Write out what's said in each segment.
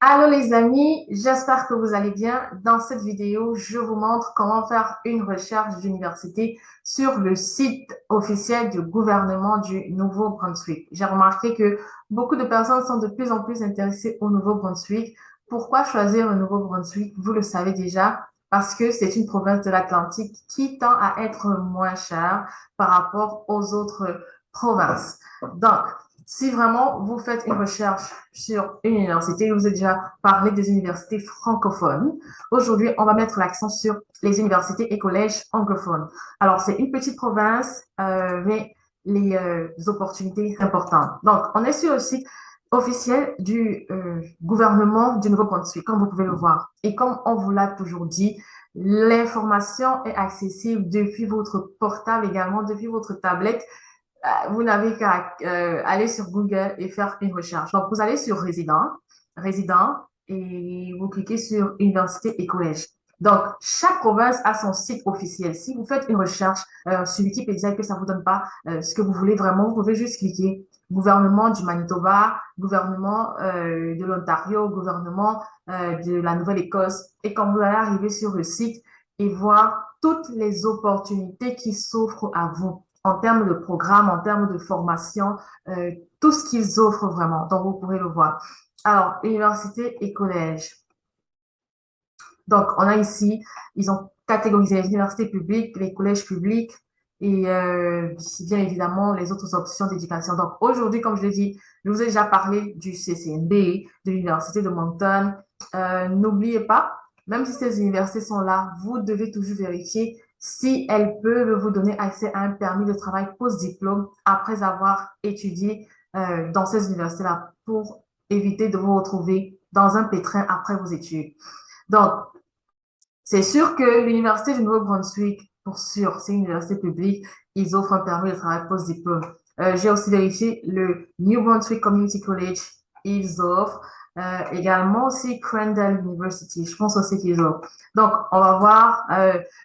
Allô les amis, j'espère que vous allez bien. Dans cette vidéo, je vous montre comment faire une recherche d'université sur le site officiel du gouvernement du Nouveau-Brunswick. J'ai remarqué que beaucoup de personnes sont de plus en plus intéressées au Nouveau-Brunswick. Pourquoi choisir le Nouveau-Brunswick? Vous le savez déjà, parce que c'est une province de l'Atlantique qui tend à être moins chère par rapport aux autres provinces. Donc, si vraiment vous faites une recherche sur une université, je vous ai déjà parlé des universités francophones. Aujourd'hui, on va mettre l'accent sur les universités et collèges anglophones. Alors, c'est une petite province, mais les opportunités importantes. Donc, on est sur le site officiel du gouvernement du Nouveau-Brunswick, comme vous pouvez le voir. Et comme on vous l'a toujours dit, l'information est accessible depuis votre portable également, depuis votre tablette. Vous n'avez qu'à aller sur Google et faire une recherche. Donc, vous allez sur résident, et vous cliquez sur université et collège. Donc, chaque province a son site officiel. Si vous faites une recherche sur Wikipédia et que ça vous donne pas ce que vous voulez vraiment, vous pouvez juste cliquer gouvernement du Manitoba, gouvernement de l'Ontario, gouvernement de la Nouvelle-Écosse. Et quand vous allez arriver sur le site et voir toutes les opportunités qui s'offrent à vous en termes de programme, en termes de formation, tout ce qu'ils offrent vraiment. Donc, vous pourrez le voir. Alors, université et collège. Donc, on a ici, ils ont catégorisé les universités publiques, les collèges publics et bien évidemment les autres options d'éducation. Donc, aujourd'hui, comme je l'ai dit, je vous ai déjà parlé du CCNB, de l'Université de Moncton. N'oubliez pas, même si ces universités sont là, vous devez toujours vérifier si elles peuvent vous donner accès à un permis de travail post-diplôme après avoir étudié dans ces universités-là pour éviter de vous retrouver dans un pétrin après vos études. Donc, c'est sûr que l'Université du Nouveau-Brunswick, pour sûr, c'est une université publique, ils offrent un permis de travail post-diplôme. J'ai aussi vérifié le New Brunswick Community College, ils offrent. Également aussi Crandall University, je pense aussi qu'ils offrent. Donc, on va voir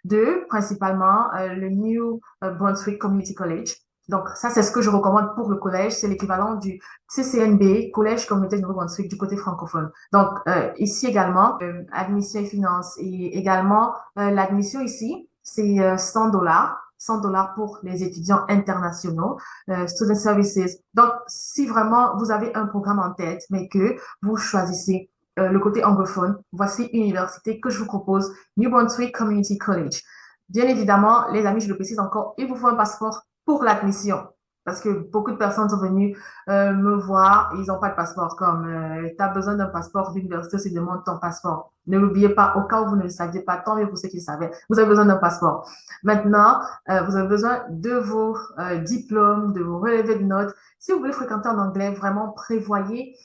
deux, principalement le New Brunswick Community College. Donc, ça, c'est ce que je recommande pour le collège. C'est l'équivalent du CCNB, Collège Communautaire du Nouveau-Brunswick, du côté francophone. Donc, ici également, admission et finances. Et également, l'admission ici, c'est 100 dollars. 100 dollars pour les étudiants internationaux, Student Services. Donc, si vraiment vous avez un programme en tête, mais que vous choisissez le côté anglophone, voici une université que je vous propose, New Brunswick Community College. Bien évidemment, les amis, je le précise encore, il vous faut un passeport pour l'admission. Parce que beaucoup de personnes sont venues me voir et ils n'ont pas de passeport. Comme tu as besoin d'un passeport, l'université se demande ton passeport. Ne l'oubliez pas, au cas où vous ne le saviez pas, tant mieux pour ceux qui le savaient. Vous avez besoin d'un passeport. Maintenant, vous avez besoin de vos diplômes, de vos relevés de notes. Si vous voulez fréquenter en anglais, vraiment prévoyez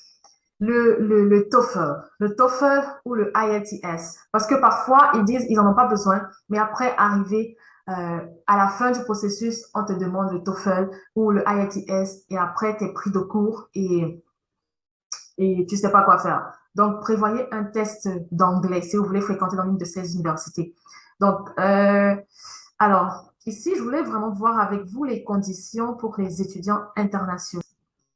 le TOEFL, ou le IELTS. Parce que parfois, ils disent ils n'en ont pas besoin, mais après, arrivé à la fin du processus, on te demande le TOEFL ou le IELTS et après, tu es pris de court et tu sais pas quoi faire. Donc, prévoyez un test d'anglais si vous voulez fréquenter dans une de ces universités. Donc, alors, ici, je voulais vraiment voir avec vous les conditions pour les étudiants internationaux.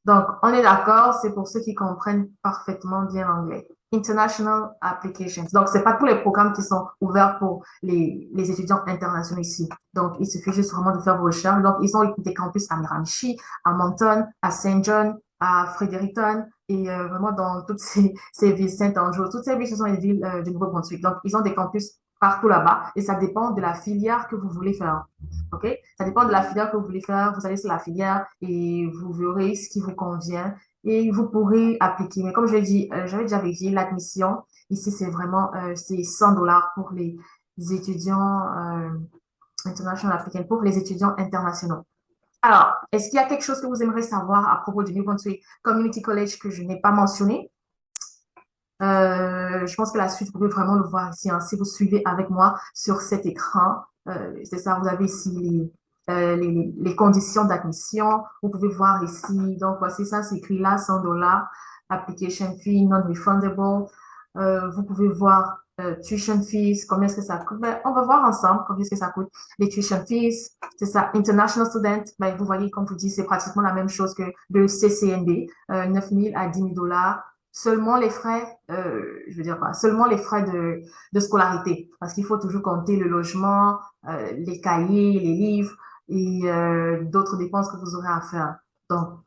Donc, on est d'accord, c'est pour ceux qui comprennent parfaitement bien l'anglais. International Applications. Donc, c'est pas tous les programmes qui sont ouverts pour les étudiants internationaux ici. Donc, il suffit juste vraiment de faire vos recherches. Donc, ils ont des campus à Miramichi, à Moncton, à Saint John, à Fredericton et vraiment dans toutes ces villes, Saint-Andrew. Toutes ces villes, ce sont les villes du Nouveau-Brunswick. Donc, ils ont des campus partout là-bas et ça dépend de la filière que vous voulez faire. OK? Ça dépend de la filière que vous voulez faire. Vous allez sur la filière et vous verrez ce qui vous convient et vous pourrez appliquer. Mais comme je l'ai dit, j'avais déjà vérifié l'admission. Ici, c'est vraiment c'est 100 dollars pour les étudiants international applicants, pour les étudiants internationaux. Alors, est-ce qu'il y a quelque chose que vous aimeriez savoir à propos du New Brunswick Community College que je n'ai pas mentionné? Je pense que la suite, vous pouvez vraiment le voir ici, hein, si vous suivez avec moi sur cet écran. C'est ça, vous avez ici les conditions d'admission. Vous pouvez voir ici, donc voici ça, c'est écrit là, 100 dollars, application fee non-refundable. Vous pouvez voir tuition fees, combien est-ce que ça coûte. Ben, on va voir ensemble combien est-ce que ça coûte. Les tuition fees, c'est ça, international student, ben, vous voyez, comme je vous dis, c'est pratiquement la même chose que le CCNB, 9 000 à 10 000 dollars. seulement les frais, je veux dire quoi, seulement les frais de scolarité, parce qu'il faut toujours compter le logement, les cahiers, les livres et d'autres dépenses que vous aurez à faire. Donc,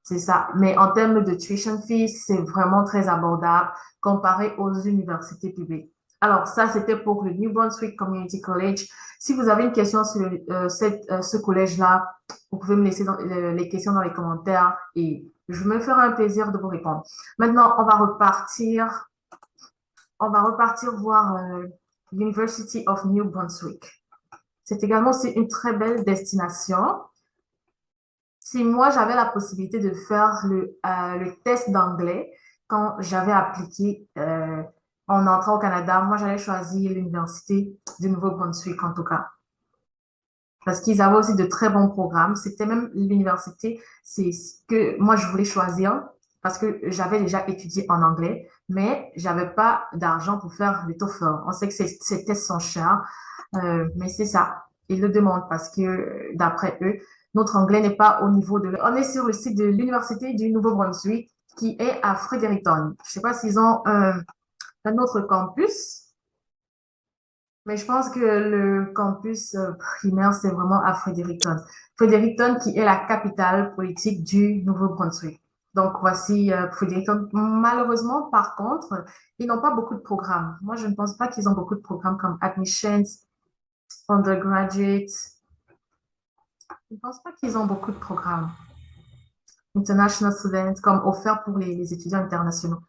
c'est ça. Mais en termes de tuition fees, c'est vraiment très abordable comparé aux universités publiques. Alors, ça, c'était pour le New Brunswick Community College. Si vous avez une question sur ce collège-là, vous pouvez me laisser les questions dans les commentaires et je me ferai un plaisir de vous répondre. Maintenant, on va repartir voir University of New Brunswick. C'est également aussi une très belle destination. Si moi, j'avais la possibilité de faire le test d'anglais quand j'avais appliqué en entrant au Canada, moi, j'allais choisir l'Université du Nouveau-Brunswick en tout cas. Parce qu'ils avaient aussi de très bons programmes. C'était même l'université, c'est ce que moi, je voulais choisir parce que j'avais déjà étudié en anglais, mais j'avais pas d'argent pour faire le TOEFL. On sait que ces tests sont chers, mais c'est ça. Ils le demandent parce que, d'après eux, notre anglais n'est pas au niveau de... On est sur le site de l'Université du Nouveau-Brunswick qui est à Fredericton. Je sais pas s'ils ont un autre campus, mais je pense que le campus primaire, c'est vraiment à Fredericton. Fredericton qui est la capitale politique du Nouveau-Brunswick. Donc, voici Fredericton. Malheureusement, par contre, ils n'ont pas beaucoup de programmes. Moi, je ne pense pas qu'ils ont beaucoup de programmes comme Admissions, Undergraduate. Je ne pense pas qu'ils ont beaucoup de programmes. International Students, comme offert pour les étudiants internationaux.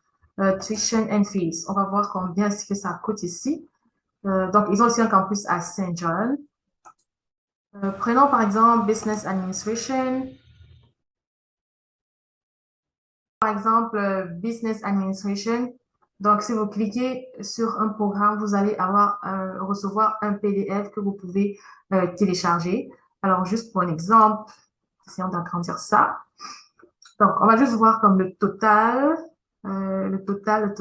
Tuition and fees. On va voir combien est-ce que ça coûte ici. Donc, ils ont aussi un campus à Saint John. Prenons par exemple Business Administration. Par exemple, Business Administration. Donc, si vous cliquez sur un programme, vous allez recevoir un PDF que vous pouvez télécharger. Alors, juste pour un exemple, essayons d'agrandir ça. Donc, on va juste voir comme le total. Le total.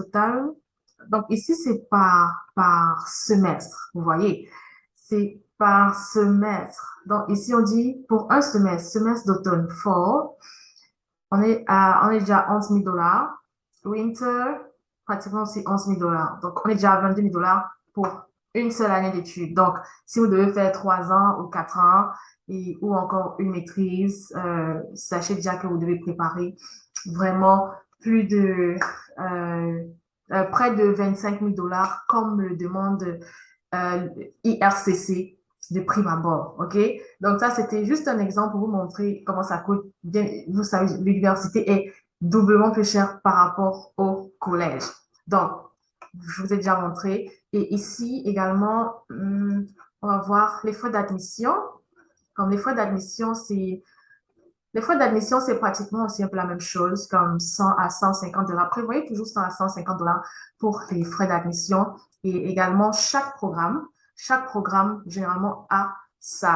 Donc, ici, c'est par semestre. Vous voyez, c'est par semestre. Donc, ici, on dit pour un semestre d'automne, fall, on est déjà à 11 000 dollars. Winter, pratiquement aussi 11 000 dollars. Donc, on est déjà à 22 000 dollars pour une seule année d'études. Donc, si vous devez faire 3 ans ou 4 ans ou encore une maîtrise, sachez déjà que vous devez préparer vraiment plus de près de 25 000 dollars comme le demande IRCC de prime abord, ok? Donc ça, c'était juste un exemple pour vous montrer comment ça coûte. Bien, vous savez, l'université est doublement plus chère par rapport au collège. Donc, je vous ai déjà montré. Et ici, également, on va voir les frais d'admission. Comme les frais d'admission, c'est pratiquement aussi un peu la même chose, comme 100 à 150 dollars. Prévoyez toujours 100 à 150 dollars pour les frais d'admission. Et également, chaque programme, généralement, a ses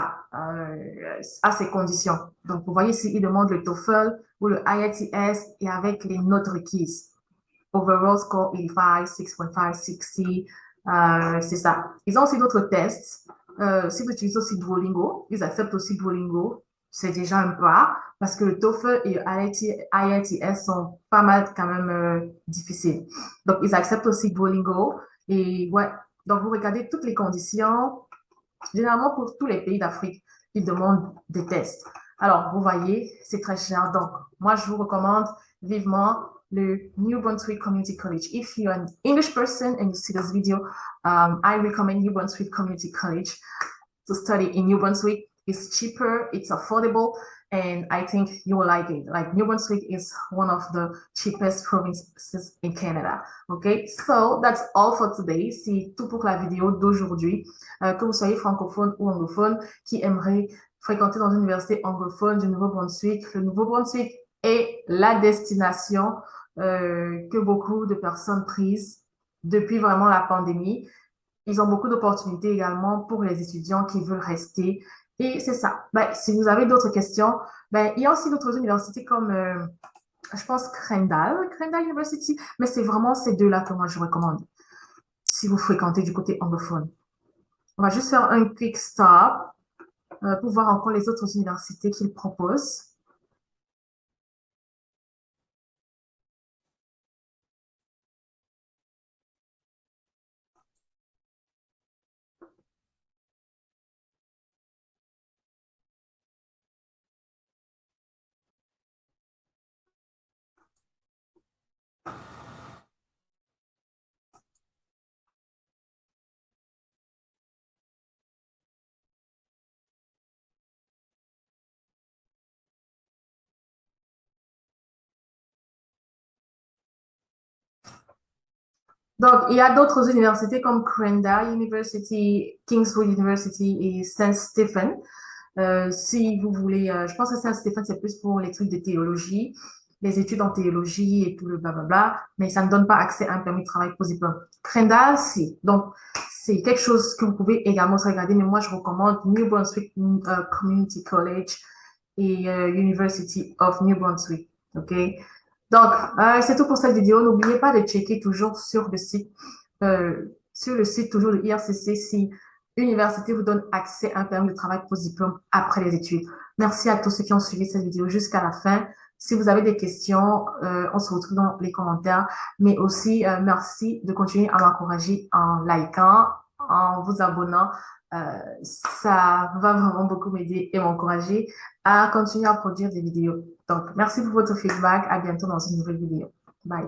conditions. Donc, vous voyez ici, il demande le TOEFL ou le IELTS et avec les notes requises. Overall score 85, 6.5, 60, c'est ça. Ils ont aussi d'autres tests. Si vous utilisez aussi Duolingo, ils acceptent aussi Duolingo. C'est déjà un pas parce que le TOEFL et IELTS sont pas mal quand même difficiles. Donc, ils acceptent aussi Duolingo. Et ouais, donc vous regardez toutes les conditions. Généralement, pour tous les pays d'Afrique, ils demandent des tests. Alors, vous voyez, c'est très cher. Donc, moi, je vous recommande vivement le New Brunswick Community College. If you're an English person and you see this video, I recommend New Brunswick Community College to study in New Brunswick. It's cheaper, it's affordable, and I think you will like it. Like New Brunswick is one of the cheapest provinces in Canada. Okay, so that's all for today. C'est tout pour la vidéo d'aujourd'hui. Que vous soyez francophone ou anglophone qui aimerait fréquenter dans une université anglophone du Nouveau-Brunswick. Le Nouveau-Brunswick est la destination que beaucoup de personnes prisent depuis vraiment la pandémie. Ils ont beaucoup d'opportunités également pour les étudiants qui veulent rester. Et c'est ça. Ben, si vous avez d'autres questions, ben, il y a aussi d'autres universités comme, je pense, Crandall University, mais c'est vraiment ces deux-là que moi je recommande si vous fréquentez du côté anglophone. On va juste faire un quick stop pour voir encore les autres universités qu'ils proposent. Donc, il y a d'autres universités comme Crandall University, Kingswood University et Saint Stephen. Si vous voulez, je pense que Saint-Stéphane, c'est plus pour les trucs de théologie, les études en théologie et tout le blablabla, mais ça ne donne pas accès à un permis de travail pour diplôme. Crandall, si. Donc, c'est quelque chose que vous pouvez également regarder, mais moi, je recommande New Brunswick Community College et University of New Brunswick. OK? Donc, c'est tout pour cette vidéo. N'oubliez pas de checker toujours sur le site toujours de IRCC si l'université vous donne accès à un permis de travail post-diplôme après les études. Merci à tous ceux qui ont suivi cette vidéo jusqu'à la fin. Si vous avez des questions, on se retrouve dans les commentaires. Mais aussi, merci de continuer à m'encourager en likant, en vous abonnant. Ça va vraiment beaucoup m'aider et m'encourager à continuer à produire des vidéos. Donc, merci pour votre feedback. À bientôt dans une nouvelle vidéo. Bye.